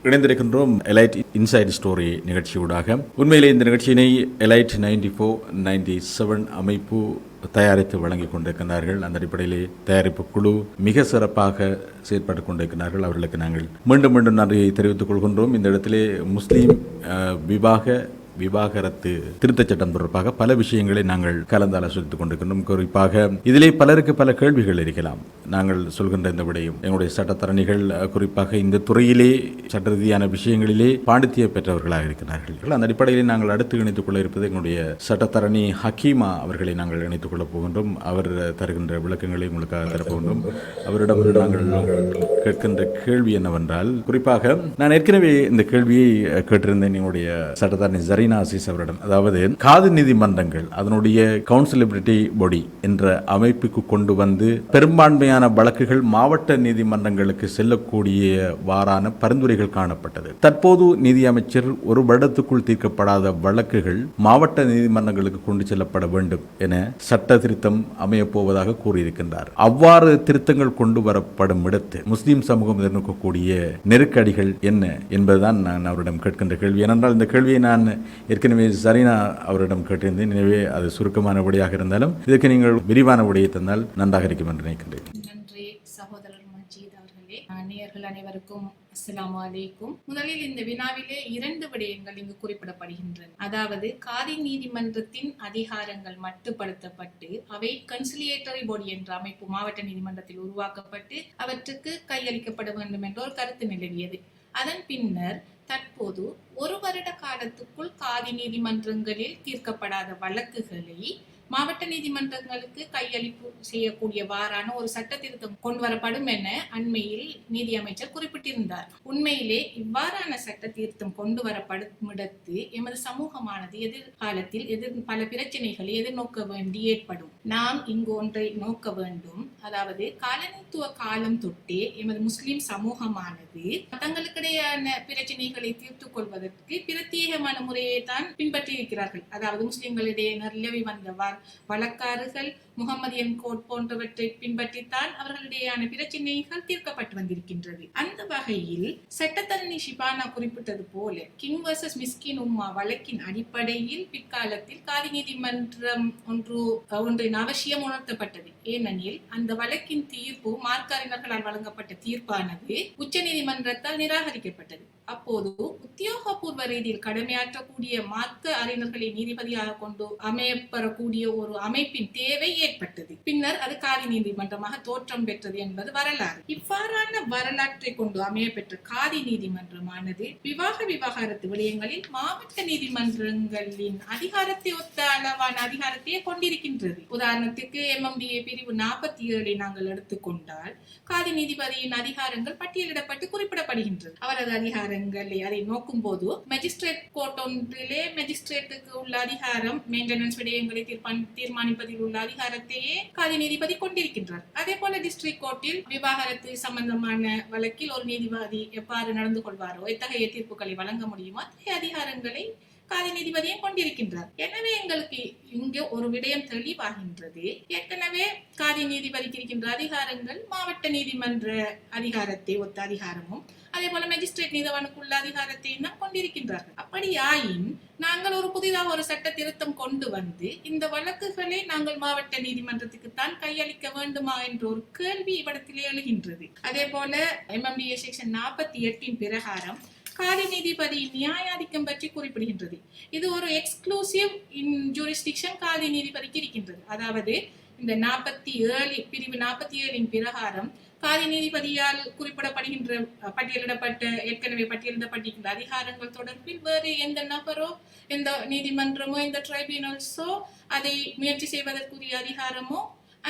இணைந்திருக்கின்றோம் elite inside story நிகழ்ச்சியூடாக. உண்மையிலே இந்த நிகழ்ச்சியினை எலைட் 94-97 அமைப்பு தயாரித்து வழங்கிக் கொண்டிருக்கிறார்கள். அந்த அடிப்படையிலே தயாரிப்பு குழு மிக சிறப்பாக செயற்பட்டுக் கொண்டிருக்கிறார்கள். அவர்களுக்கு நாங்கள் மீண்டும் மீண்டும் நன்றியை தெரிவித்துக் கொள்கின்றோம். இந்த இடத்திலே முஸ்லீம் விவாகரத்து திருத்தச் சட்டம் தொடர்பாக பல விஷயங்களை நாங்கள் கலந்தாலோசித்துக் கொண்டிருக்கின்றோம். குறிப்பாக இதிலே பலருக்கு பல கேள்விகள் இருக்கலாம். நாங்கள் சொல்கின்ற இந்த விடயம் எங்களுடைய சட்டத்தரணிகள் குறிப்பாக இந்த துறையிலே சட்ட ரீதியான விஷயங்களிலே பாண்டித்திய பெற்றவர்களாக இருக்கிறார்கள். அந்த அடிப்படையில் நாங்கள் அடுத்து இணைத்துக் கொள்ள இருப்பது எங்களுடைய சட்டத்தரணி ஹக்கீமா அவர்களை நாங்கள் இணைத்துக் கொள்ளப் போகின்றோம். அவர் தருகின்ற விளக்கங்களை உங்களுக்காக தரப்போகின்றோம். அவரிடம் நாங்கள் கேட்கின்ற கேள்வி என்னவென்றால், குறிப்பாக நான் ஏற்கனவே இந்த கேள்வியை கேட்டிருந்தேன் என்னுடைய சட்டத்தரணி ஜரீனா அசீஸ் அவரிடம். அதாவது காது நீதிமன்றங்கள் அதனுடைய கவுன்சிலபிலிட்டி பாடி என்ற அமைப்புக்கு கொண்டு வந்து பெரும்பான்மையான வழக்குகள் மாவட்ட நீதிமன்றங்களுக்கு செல்லக்கூடியவாறான பரிந்துரைகள் காணப்பட்டது. தற்போது நீதி அமைச்சர் ஒரு வருடத்துக்குள் தீர்க்கப்படாத வழக்குகள் மாவட்ட நீதிமன்றங்களுக்கு கொண்டு செல்லப்பட வேண்டும் என சட்ட திருத்தம் அமையப் போவதாக கூறியிருக்கின்றார். அவ்வாறு திருத்தங்கள் கொண்டு வரப்படும் இடத்து முஸ்லிம் சமூகம் எதிர்நோக்கக்கூடிய நெருக்கடிகள் என்ன என்பதுதான் நான் அவரிடம் கேட்கின்ற கேள்வி. ஏனென்றால் இந்த கேள்வியை நான் ஏற்கனவே ஜரீனா அவரிடம் கேட்டிருந்தேன். எனவே அது சுருக்கமான விடையாக இருந்தாலும் இதற்கு நீங்கள் விரிவான விடையை தந்தால் நன்றாக இருக்கும் என்று நினைக்கின்றேன். நன்றி சகோதரர் மஜீத் அவர்களே. நேயர்கள் அனைவருக்கும் அஸ்ஸலாமு அலைக்கும். முதலில் இந்த வினாவிலே 2 விடயங்கள் இங்கு குறிப்பிடப்படுகின்றன. அதாவது காதி நீதிமன்றத்தின் அதிகாரங்கள் மட்டுப்படுத்தப்பட்டு அவை கன்சிலியேட்டரி பாடி என்ற அமைப்பு மாவட்ட நீதிமன்றத்தில் உருவாக்கப்பட்டு அவற்றுக்கு கையளிக்கப்பட வேண்டும் என்ற ஒரு கருத்து நிலவியது. அதன் பின்னர் தற்போது 1 வருட காலத்துக்குள் காதி நீதிமன்றங்களில் தீர்க்கப்படாத வழக்குகளை மாவட்ட நீதிமன்றங்களுக்கு கையளிப்பு செய்யக்கூடியவாறான ஒரு சட்ட திருத்தம் கொண்டு வரப்படும் என அண்மையில் நீதி அமைச்சர் குறிப்பிட்டிருந்தார். உண்மையிலே இவ்வாறான சட்ட திருத்தம் கொண்டு வரப்படும் இடத்து எமது சமூகமானது எதிர்காலத்தில் பல பிரச்சனைகளை எதிர்நோக்க வேண்டி ஏற்படும். நாம் இங்கு ஒன்றை நோக்க வேண்டும். அதாவது காலனித்துவ காலம் தொட்டே எமது முஸ்லிம் சமூகமானது தங்களுக்கிடையான பிரச்சனைகளை தீர்த்துக் கொள்வதற்கு பிரத்யேகமான முறையை தான் பின்பற்றி இருக்கிறார்கள். அதாவது முஸ்லிம்களிடையே நிலவி வந்த வழக்காறுகள் முகமதியன் கோட் போன்றவற்றை பின்பற்றித்தான் அவர்களுடையான பிரச்சனைகள் தீர்க்கப்பட்டு வந்திருக்கின்றது. அந்த வகையில் சட்டத்தரணி ஷிபானா குறிப்பிட்டது போல கிங் வர்சஸ் மிஸ்கின் உம்மா வழக்கின் அடிப்படையில் பிற்காலத்தில் காதி நீதிமன்றம் ஒன்றின் அவசியம் உணர்த்தப்பட்டது. ஏனெனில் அந்த வழக்கின் தீர்ப்பு மார்க்க அறிஞர்களால் வழங்கப்பட்ட தீர்ப்பானது உச்ச நீதிமன்றத்தால் நிராகரிக்கப்பட்டது. அப்போது உத்தியோகபூர்வ ரீதியில் கடமையாற்றக்கூடிய மார்க்க அறிஞர்களை நீதிபதியாக கொண்டு அமையப்பெறக்கூடிய ஒரு அமைப்பின் தேவை ஏற்பட்டது. பின்னர் அது காதி நீதிமன்றமாக தோற்றம் பெற்றது என்பது வரலாறு. இவ்வாறான வரலாற்றை கொண்டு அமையப்பெற்ற காதி நீதிமன்றமானது விவாகரத்து விடயங்களில் மாவட்ட நீதிமன்றங்களின் அதிகாரத்தை ஒத்த அளவான அதிகாரத்தையே கொண்டிருக்கின்றது. உதாரணத்துக்கு MMDA பிரிவு 47 நாங்கள் எடுத்துக்கொண்டால் காதி நீதிபதியின் அதிகாரங்கள் பட்டியலிடப்பட்டு குறிப்பிடப்படுகின்றது. அவரது அதிகாரங்களை அதை நோக்கும் போது மேஜிஸ்ட்ரேட் கோர்ட் ஒன்றிலே மேஜிஸ்ட்ரேட்டுக்கு உள்ள அதிகாரம் மெயின்டெனன்ஸ் விடயங்களை தீர்மானிப்பதில் உள்ள அதிகாரத்தையே காதி நீதிபதி கொண்டிருக்கின்றார். அதே போல டிஸ்ட்ரிக்ட் கோர்ட்டில் விவாகரத்து சம்பந்தமான வழக்கில் ஒரு நீதிபதி எவ்வாறு நடந்து கொள்வாரோ, எத்தகைய தீர்ப்புகளை வழங்க முடியுமோ அத்தகைய அதிகாரங்களை காதி நீதிபதியை கொண்டிருக்கின்றார். எனவே எங்களுக்கு இங்கு ஒரு விடயம் தெளிவாகின்றது. ஏற்கனவே காதி நீதிபதிக்கு இருக்கின்ற அதிகாரங்கள் மாவட்ட நீதிமன்ற அதிகாரத்தை ஒத்த அதிகாரமும் அதே போல மேஜிஸ்ட்ரேட் நீதிவானுக்குள்ள அதிகாரத்தையும் தான் கொண்டிருக்கின்றார்கள். அப்படியாயின் நாங்கள் புதிதாக ஒரு சட்ட திருத்தம் கொண்டு வந்து இந்த வழக்குகளை நாங்கள் மாவட்ட நீதிமன்றத்துக்கு தான் கையளிக்க வேண்டுமா என்ற ஒரு கேள்வி இவ்விடத்திலே எழுகின்றது. அதே போல MMDA செக்ஷன் 48 பிரகாரம் காதி நீதிபதி நியாயாதிக்கம் பற்றி குறிப்பிடுகின்றது. இது ஒரு எக்ஸ்க்ளூசிவ் ஜூரிஸ்டிக்ஷன் காதி நீதிபதிக்கு இருக்கின்றது. அதாவது இந்த 47 பிரிவு 47 பிரகாரம் காதி நீதிபதியால் குறிப்பிடப்படுகின்ற ஏற்கனவே பட்டியலிடப்பட்டிருக்கின்ற அதிகாரங்கள் தொடர்பில் வேறு எந்த நபரோ எந்த நீதிமன்றமோ எந்த ட்ரைபியூனல்ஸோ அதை முயற்சி செய்வதற்குரிய அதிகாரமோ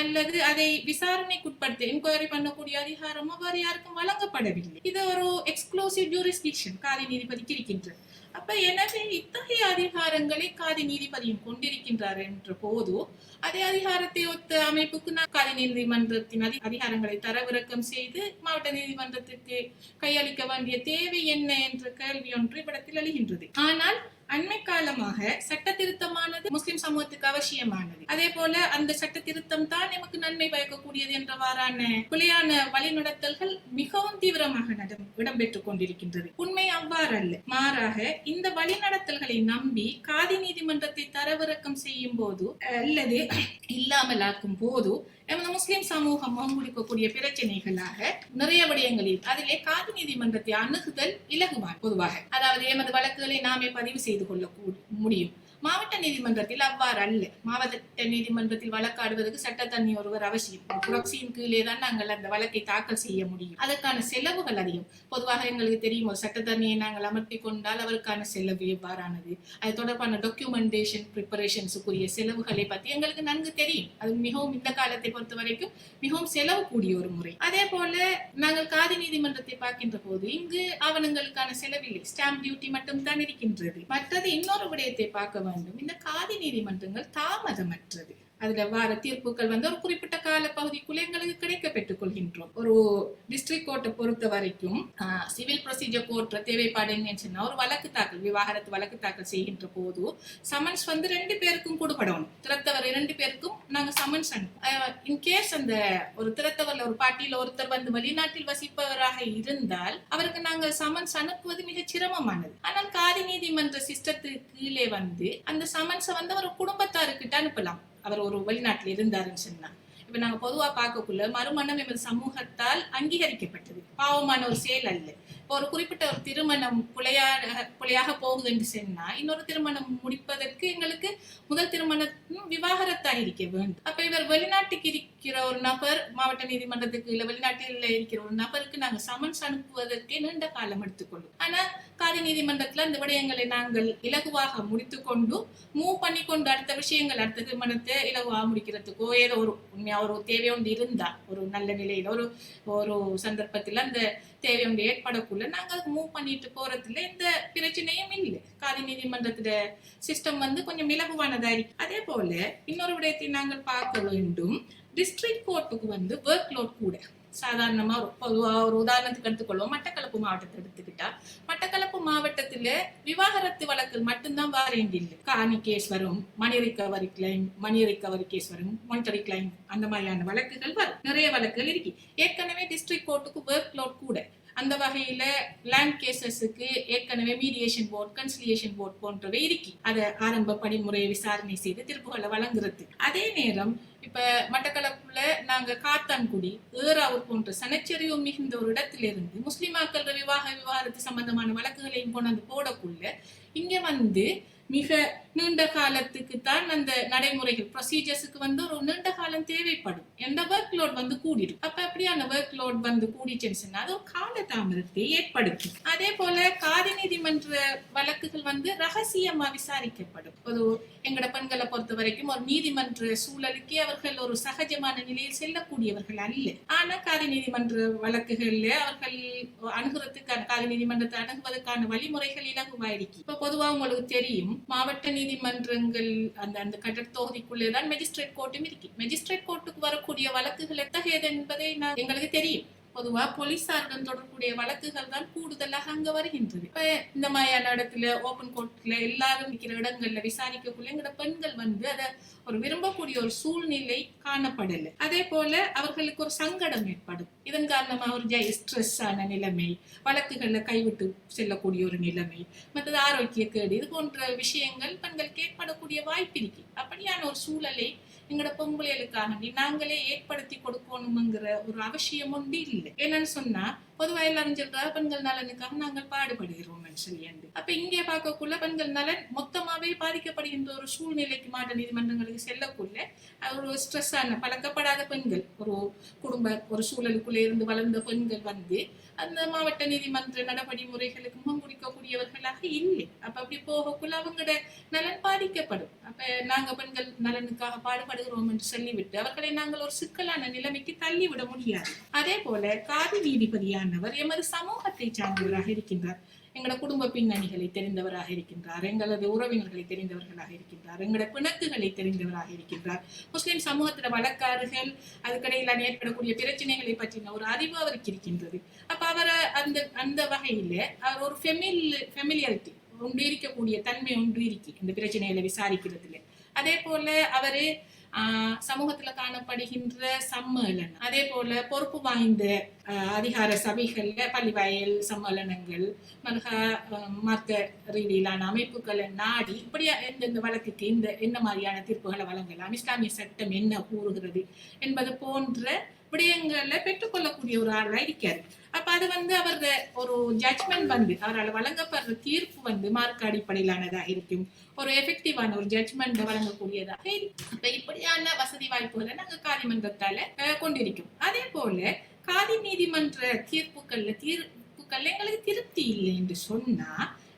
அல்லது அதை விசாரணைக்குட்படுத்த என்கொயரி பண்ணக்கூடிய அதிகாரமோ வேறு யாருக்கும் வழங்கப்படவில்லை. இது ஒரு எக்ஸ்க்ளூசிவ் ஜூரிஸ்டிக்ஷன் காதி நீதிபதிக்கு இருக்கின்றது. அப்ப எனவே இத்தகைய அதிகாரங்களை காதி நீதிபதியும் கொண்டிருக்கின்றார் என்ற போது அதே அதிகாரத்தை ஒத்த அமைப்புக்கு காதி நீதிமன்றத்தின் அதிகாரங்களை தரவிறக்கம் செய்து மாவட்ட நீதிமன்றத்திற்கு கையளிக்க வேண்டிய தேவை என்ன என்ற கேள்வி ஒன்று இவ்விடத்தில் எழுகின்றது. ஆனால் அண்மை காலமாக சட்ட திருத்தமானது முஸ்லிம் சமூகத்துக்கு அவசியமானது. அதே போல அந்த சட்ட திருத்தம் தான் நமக்கு நன்மை பயக்கக்கூடியது என்றவாறான பிழையான வழிநடத்தல்கள் மிகவும் தீவிரமாக இடம்பெற்றுக் கொண்டிருக்கின்றது. உண்மை அவ்வாறு அல்ல. மாறாக இந்த வழிநடத்தல்களை நம்பி காதி நீதிமன்றத்தை தரவிறக்கம் செய்யும் போது அல்லது இல்லாமலாக்கும் போது நமது முஸ்லிம் சமூகம் முன்குடிக்கக்கூடிய பிரச்சனைகளாக நிறைய விடயங்களில் அதிலே காதி நீதிமன்றத்தை அணுகுதல் இலகுவான். பொதுவாக அதாவது எமது வழக்குகளை நாமே பதிவு செய்து கொள்ள முடியும். மாவட்ட நீதிமன்றத்தில் அவ்வாறு அல்ல. மாவட்ட நீதிமன்றத்தில் வழக்காடுவதற்கு சட்டத்தண்ணி ஒருவர் அவசியம். புரொக்சியின் கீழே தான் நாங்கள் அந்த வழக்கை தாக்கல் செய்ய முடியும். அதற்கான செலவுகள் அதிகம். பொதுவாக எங்களுக்கு தெரியும், ஒரு சட்டத்தண்ணியை நாங்கள் அமர்த்தி கொண்டால் அவருக்கான செலவு எவ்வாறானது, அது தொடர்பான டாக்குமெண்டேஷன் ப்ரிப்பரேஷன்ஸுக்குரிய செலவுகளை பற்றி எங்களுக்கு நன்கு தெரியும். அது மிகவும் இந்த காலத்தை பொறுத்த வரைக்கும் மிகவும் செலவு கூடிய ஒரு முறை. அதே போல நாங்கள் காதி நீதிமன்றத்தை பார்க்கின்ற போது இங்கு ஆவணங்களுக்கான செலவில்லை, ஸ்டாம்ப் டியூட்டி மட்டும் தான் இருக்கின்றது. மற்றது இன்னொரு விடயத்தை பார்க்க வேண்டும். இந்த காதி நீதிமன்றங்கள் தாமதமற்றது. அதுல வார தீர்ப்புகள் ஒரு குறிப்பிட்ட கால பகுதிக்குள்ள எங்களுக்கு கிடைக்க பெற்றுக் கொள்கின்றோம். ஒரு டிஸ்ட்ரிக்ட் கோர்ட்டை பொறுத்த வரைக்கும் சிவில் ப்ரொசீஜர் கோர்ட் தேவைப்பாடு என்னன்னு சொன்னா, ஒரு வழக்கு தாக்கல், விவாகரத்து வழக்கு தாக்கல் செய்கின்ற போது சமன்ஸ் 2 பேருக்கும் கொடுப்படணும். திறத்தவர் 2 பேருக்கும் நாங்க சமன்ஸ் அனுப்போம். இன்கேஸ் அந்த ஒரு திறத்தவர்ல ஒரு பாட்டியில ஒருத்தர் வெளிநாட்டில் வசிப்பவராக இருந்தால் அவருக்கு நாங்கள் சமன்ஸ் அனுப்புவது மிக சிரமமானது. ஆனால் காதி நீதிமன்ற சிஸ்டத்துக்கு கீழே அந்த சமன்ஸை ஒரு குடும்பத்தாருக்கிட்ட அனுப்பலாம். அவர் ஒரு வெளிநாட்டில் இருந்தாருன்னு சொன்னா, இப்ப நாங்க பொதுவா பார்க்கக்குள்ள மறுமணம் எமது சமூகத்தால் அங்கீகரிக்கப்பட்டது, பாவமான ஒரு செயல் அல்ல. இப்போ ஒரு குறிப்பிட்ட ஒரு திருமணம் பிழையாக போகுது என்று சொன்னா, இன்னொரு திருமணம் முடிப்பதற்கு எங்களுக்கு முதல் திருமணம் விவாகரத்தாக இருக்க வேண்டும். அப்ப இவர் வெளிநாட்டுக்கு இருக்கிற ஒரு நபர் மாவட்ட நீதிமன்றத்துக்கு இல்ல வெளிநாட்டில் இருக்கிற ஒரு நபருக்கு நாங்கள் சமன்ஸ் அனுப்புவதற்கே நீண்ட காலம் எடுத்துக்கொள்ளும். ஆனா காதி நீதிமன்றத்துல அந்த விடயங்களை நாங்கள் இலகுவாக முடித்துக்கொண்டு மூவ் பண்ணி கொண்டு அடுத்த விஷயங்கள், அடுத்த திருமணத்தை இலகுவாக முடிக்கிறதுக்கோ ஏதோ ஒரு உண்மையா ஒரு தேவை ஒன்று இருந்தா, ஒரு நல்ல நிலையில ஒரு சந்தர்ப்பத்தில் அந்த தேவை ஒன்று ஏற்படக்குள்ள நாங்கள் அதுக்கு மூவ் பண்ணிட்டு போறதுல எந்த பிரச்சனையும் இல்லை. காதி நீதிமன்றத்துல சிஸ்டம் கொஞ்சம் இலகுவானதா இருக்கு. அதே போல இன்னொரு விடயத்தை நாங்கள் பார்க்க வேண்டும். டிஸ்ட்ரிக்ட் கோர்ட்டுக்கு ஒர்க் லோட் கூட. சாதாரணமா பொதுவாக ஒரு உதாரணத்துக்கு எடுத்துக்கொள்வோம். மட்டக்களப்பு மாவட்டத்தை எடுத்துக்கிட்டா, மட்டக்களப்பு மாவட்டத்துல விவாகரத்து வழக்கு மட்டும்தான் வேண்டியில்லை. காணி கேஸ் வரும், மணி ரிகவரி கேஸ் வரும், மானிட்டரி கிளைம், அந்த மாதிரியான வழக்குகள் வரும். நிறைய வழக்குகள் இருக்கு. ஏற்கனவே டிஸ்ட்ரிக்ட் கோர்ட்டுக்கு ஒர்க் லோட் கூட. அந்த வகையில லேண்ட் கேசஸுக்கு ஏற்கனவே மீடியேஷன் போர்ட், கன்சிலியேஷன் போர்ட் போன்றவை இருக்கு. அதை ஆரம்ப படிமுறையை விசாரணை செய்து தீர்ப்புகளை வழங்குறது. அதே நேரம் இப்ப மட்டக்களப்புல நாங்க காத்தான்குடி, ஏறாவூர் போன்ற சனச்சரிவு மிகுந்த ஒரு இடத்திலிருந்து முஸ்லிமாக்கள் விவாகரத்து சம்பந்தமான வழக்குகளையும் கொண்டு போடக்குள்ள இங்க மிக நீண்ட காலத்துக்கு தான் அந்த நடைமுறைகள் ப்ரொசீஜர்ஸுக்கு ஒரு நீண்ட காலம் தேவைப்படும். எந்த ஒர்க் லோட் கூடிடும். அப்ப அப்படியான ஒர்க் லோட் கூடிச்சுன்னு சொன்னா அது ஒரு கால தாமதத்தை ஏற்படுத்தும். அதே போல காதி நீதிமன்ற வழக்குகள் ரகசியமா விசாரிக்கப்படும். ஒரு எங்கட பெண்களை பொறுத்த வரைக்கும் ஒரு நீதிமன்ற சூழலுக்கே அவர்கள் ஒரு சகஜமான நிலையில் செல்லக்கூடியவர்கள் அல்ல. ஆனா காதி நீதிமன்ற வழக்குகள்ல அவர்கள் அணுகுறதுக்கான, காதி நீதிமன்றத்தை அணுகுவதற்கான வழிமுறைகள் இலகுவாயிருக்கு. இப்ப பொதுவா உங்களுக்கு தெரியும், மாவட்ட நீதிமன்றங்கள் அந்த கட்டத்தொகுதிக்குள்ளேதான் மெஜிஸ்ட்ரேட் கோர்ட்டும் இருக்கு. மெஜிஸ்ட்ரேட் கோர்ட்டுக்கு வரக்கூடிய வழக்குகள் எத்தகையது என்பதை எங்களுக்கு தெரியும். பொதுவா போலீசாருடன் தொடர்புடைய வழக்குகள் தான் கூடுதலாக அங்க வருகின்றது. இப்ப இந்த மாதிரியான இடத்துல ஓபன் கோர்ட்ல எல்லாரும் இருக்கிற இடங்கள்ல விசாரிக்கக்குள்ள எங்கட பெண்கள் அதை ஒரு விரும்பக்கூடிய ஒரு சூழ்நிலை காணப்படல. அதே போல அவர்களுக்கு ஒரு சங்கடம் ஏற்படும். இதன் காரணமா ஒரு ஸ்ட்ரெஸ் ஆன நிலைமை, வழக்குகள்ல கைவிட்டு செல்லக்கூடிய ஒரு நிலைமை, மற்றது ஆரோக்கிய கேடு, இது போன்ற விஷயங்கள் பெண்களுக்கு ஏற்படக்கூடிய வாய்ப்பு இருக்கு. அப்படியான ஒரு சூழலை எங்களோட பொம்பளைகளுக்காக நாங்களே ஏற்படுத்தி கொடுக்கணுங்கிற ஒரு அவசியம் ஒன்று இல்லை. என்னன்னு சொன்னா, பொதுவாக எல்லாரும் சொல்றா பெண்கள் நலனுக்காக நாங்கள் பாடுபடுகிறோம் சொல்லி. அப்ப இங்கே பார்க்கக்குள்ள பெண்கள் நலன் மொத்தமாவே பாதிக்கப்படுகின்ற ஒரு சூழ்நிலைக்கு மாவட்ட நீதிமன்றங்களுக்கு செல்லக்குள்ள ஒரு ஸ்ட்ரெஸ் ஆன பழக்கப்படாத பெண்கள், ஒரு சூழலுக்குள்ள இருந்து வளர்ந்த பெண்கள் அந்த மாவட்ட நீதிமன்ற நடவடிமுறைகளுக்கு முன்குடிக்கக்கூடியவர்களாக இல்லை. அப்ப அப்படி போகக்குள்ள அவங்களோட நலன் பாதிக்கப்படும். அப்ப நாங்க பெண்கள் நலனுக்காக பாடுபடுகிறோம் என்று சொல்லிவிட்டு அவர்களை நாங்கள் ஒரு சிக்கலான நிலைமைக்கு தள்ளிவிட முடியாது. அதே போல காதி நீதிபதியானவர் எமது சமூகத்தை சார்ந்தவராக இருக்கின்றார். எங்களோட குடும்ப பின்னணிகளை தெரிந்தவராக இருக்கின்றார், எங்களது உறவினர்களை தெரிந்தவர்களாக இருக்கின்றார், எங்களோட பிணக்குகளை தெரிந்தவராக இருக்கின்றார். முஸ்லிம் சமூகத்தில வழக்காறுகள், அதுக்கடையில் ஏற்படக்கூடிய பிரச்சனைகளை பற்றின ஒரு அறிவு அவருக்கு இருக்கின்றது. அப்ப அவரை அந்த வகையில அவர் ஒரு ஃபெமிலியாரிட்டி, ஒன்று இருக்கக்கூடிய தன்மை ஒன்று இருக்கு இந்த பிரச்சனைகளை விசாரிக்கிறதுல. அதே போல அவரு சமூகத்துல காணப்படுகின்ற சம்மேளனம், அதே போல பொறுப்பு வாய்ந்த அதிகார சபைகள்ல பள்ளிவாயல் சம்மேளனங்கள், மார்க்க ரீதியிலான அமைப்புகளை நாடி இப்படியா இந்த வழக்குக்கு என்ன மாதிரியான தீர்ப்புகளை வழங்கலாம், இஸ்லாமிய சட்டம் என்ன கூறுகிறது என்பது போன்ற விடயங்களை பெற்றுக்கொள்ளக்கூடிய ஒரு ஆளா இருக்காரு. அப்ப அது அவரது ஒரு ஜட்ஜ்மெண்ட் அவரால் வழங்கப்படுற தீர்ப்பு மார்க் அடிப்படையிலானதாக இருக்கும், ஒரு எஃபெக்டிவான ஒரு ஜட்ஜ்மெண்ட் வழங்கக்கூடியதாக இருக்கும். அப்ப இப்படியான வசதி வாய்ப்புகளை நாங்க காதி மன்றத்தால கொண்டிருக்கும். அதே போல காதி நீதிமன்ற தீர்ப்புகள்ல எங்களுக்கு திருப்தி இல்லை என்று சொன்னா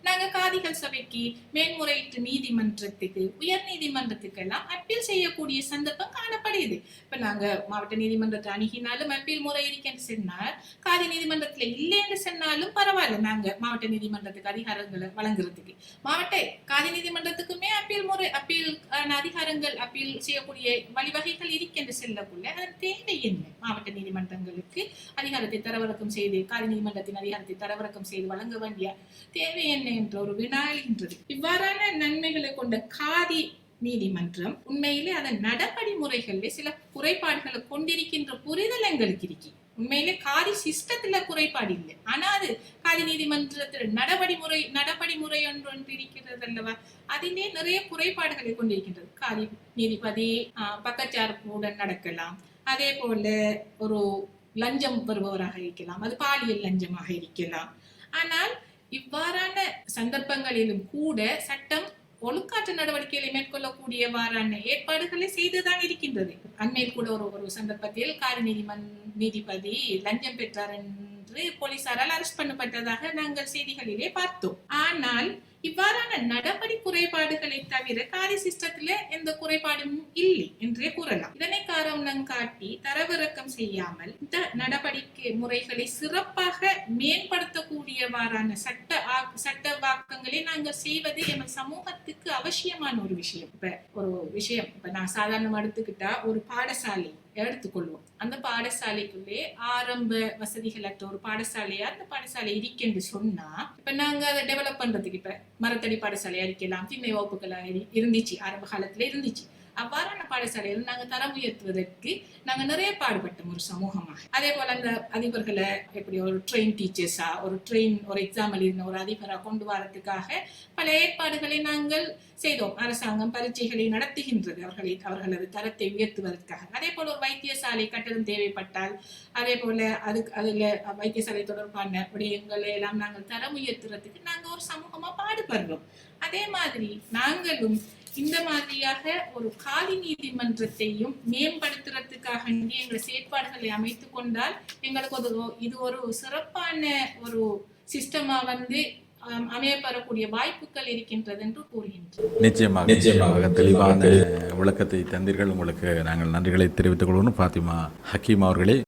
நாங்க காதிகள் சபைக்கு, மேன்முறையீட்டு நீதிமன்றத்துக்கு, உயர் நீதிமன்றத்துக்கு எல்லாம் அப்பீல் செய்யக்கூடிய சந்தர்ப்பம் காணப்படுது. இப்ப நாங்க மாவட்ட நீதிமன்றத்தை அணுகினாலும் அப்பீல் முறை இருக்குன்னு சொன்னால், காதி நீதிமன்றத்துல இல்லைன்னு சொன்னாலும் பரவாயில்ல, நாங்க மாவட்ட நீதிமன்றத்துக்கு அதிகாரங்களை வழங்குறதுக்கு மாவட்ட காதி நீதிமன்றத்துக்குமே அப்பீல் அதிகாரங்கள், அப்பீல் செய்யக்கூடிய வழிவகைகள் இருக்கென்று செல்லக்குள்ள அதன் தேவை என்ன? மாவட்ட நீதிமன்றங்களுக்கு அதிகாரத்தை தரவிறக்கம் செய்து, காதி நீதிமன்றத்தின் அதிகாரத்தை தரவிறக்கம் செய்து வழங்க வேண்டிய தேவை என்ன என்ற ஒரு வினா எழுகின்றது. இவ்வாறான நன்மைகளை கொண்ட காதி நீதிமன்றம் உண்மையிலே அதன் நடபடி முறைகளிலே சில குறைபாடுகளை கொண்டிருக்கின்ற புரிதல் எங்களுக்கு இருக்கு. உண்மையிலே காதி சிஸ்டத்துல குறைபாடு இல்லை, ஆனா அது காதி நீதிமன்றத்துல நடபடி முறை ஒன்று இருக்கிறது அல்லவா, அதிலே நிறைய குறைபாடுகளை கொண்டிருக்கின்றது. காதி நீதிபதி பக்கச்சார்புடன் நடக்கலாம், அதே போல ஒரு லஞ்சம் பெறுபவராக இருக்கலாம், அது பாலியல் லஞ்சமாக இருக்கலாம். ஆனால் இவ்வாறான சந்தர்ப்பங்களிலும் கூட சட்டம் ஒழுக்காற்று நடவடிக்கைகளை மேற்கொள்ளக்கூடியவாறான ஏற்பாடுகளை செய்துதான் இருக்கின்றது. அண்மையில் கூட ஒரு சந்தர்ப்பத்தில் காதி நீதிபதி லஞ்சம் பெற்றார் என்று போலீசாரால் அரெஸ்ட் பண்ணப்பட்டதாக நாங்கள் செய்திகளிலே பார்த்தோம். ஆனால் இவ்வாறான நடபடி குறைபாடுகளை தவிர காதி சிஸ்டத்துல எந்த குறைபாடும் இல்லை என்றே கூறலாம். இதனை காரணம் காட்டி தரவிறக்கம் செய்யாமல் இந்த நடவடிக்கை முறைகளை சிறப்பாக மேம்படுத்தக்கூடியவாறான சட்ட வாக்கங்களை நாங்கள் செய்வது எமது சமூகத்துக்கு அவசியமான ஒரு விஷயம். இப்ப நான் சாதாரணமா எடுத்துக்கிட்டா ஒரு பாடசாலை எடுத்துக்கொள்வோம். அந்த பாடசாலைக்குள்ளே ஆரம்ப வசதிகளற்ற ஒரு பாடசாலையா அந்த பாடசாலை இருக்கென்று சொன்னா, இப்ப நாங்க அதை டெவலப் பண்றதுக்கு இப்ப மரத்தடி பாடசாலையா இருக்கலாம், திண்ணை வகுப்புகளா இருந்துச்சு, ஆரம்ப காலத்துல இருந்துச்சு. அவ்வாறான பாடசாலைகள் நாங்க தரம் உயர்த்துவதற்கு நாங்க நிறைய பாடுபட்டோம் ஒரு சமூகமாக. அதே போல அந்த அதிபர்களை எப்படி ஒரு ட்ரெயின் டீச்சர்ஸா, ஒரு எக்ஸாம் எழுதின ஒரு அதிபரா கொண்டு வரதுக்காக பல ஏற்பாடுகளை நாங்கள் செய்தோம். அரசாங்கம் பரீட்சைகளை நடத்துகின்றது அவர்களது தரத்தை உயர்த்துவதற்காக. அதே போல ஒரு வைத்தியசாலை கட்டணம் தேவைப்பட்டால், அதே போல அதுல வைத்தியசாலை தொடர்பான விடயங்களை எல்லாம் நாங்கள் தரம் உயர்த்துறதுக்கு நாங்க ஒரு சமூகமா பாடுபடுறோம். அதே மாதிரி நாங்களும் இந்த மாதிரியாக ஒரு காதி நீதிமன்றத்தையும் மேம்படுத்துறதுக்காக எங்கள் செயற்பாடுகளை அமைத்துக் கொண்டால் எங்களுக்கு இது ஒரு சிறப்பான ஒரு சிஸ்டமா அமையப்பெறக்கூடிய வாய்ப்புகள் இருக்கின்றது என்று கூறுகின்றோம். நிச்சயமாக தெளிவான விளக்கத்தை தந்தீர்கள். உங்களுக்கு நாங்கள் நன்றிகளை தெரிவித்துக் கொள்வோம். ஃபாத்திமா ஹக்கீம் அவர்களே.